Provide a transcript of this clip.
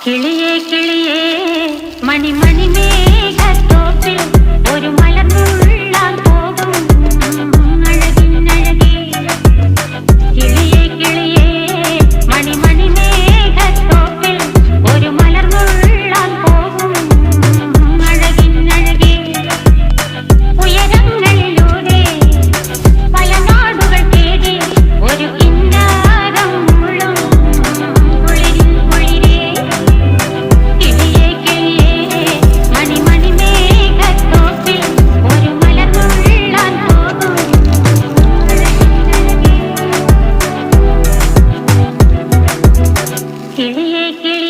കിളിയേ കിളിയേ മണിമണി മേഘത്തോപ്പിൽ ഒരു മലർന്നുള്ളാൻ പോകും അഴകിനഴകേ. കിളിയേ കിളിയേ മണിമണി മേഘത്തോപ്പിൽ ഒരു മലർന്നുള്ളാൻ പോകും അഴകിനഴകേ. ഉയരങ്ങളിലൂടെ പല നാടുകൾ തേടി ഒരു കിന്നാരം മുള്ളും കുളിരിൽ കുളിരേ. കിളിയേ കിളിയേ മണിമണി മേഘത്തോപ്പിൽ ഒരു മലർന്നുള്ളാൻ പോകും അഴകിനഴകേ. കിളിയേ കിളിയേ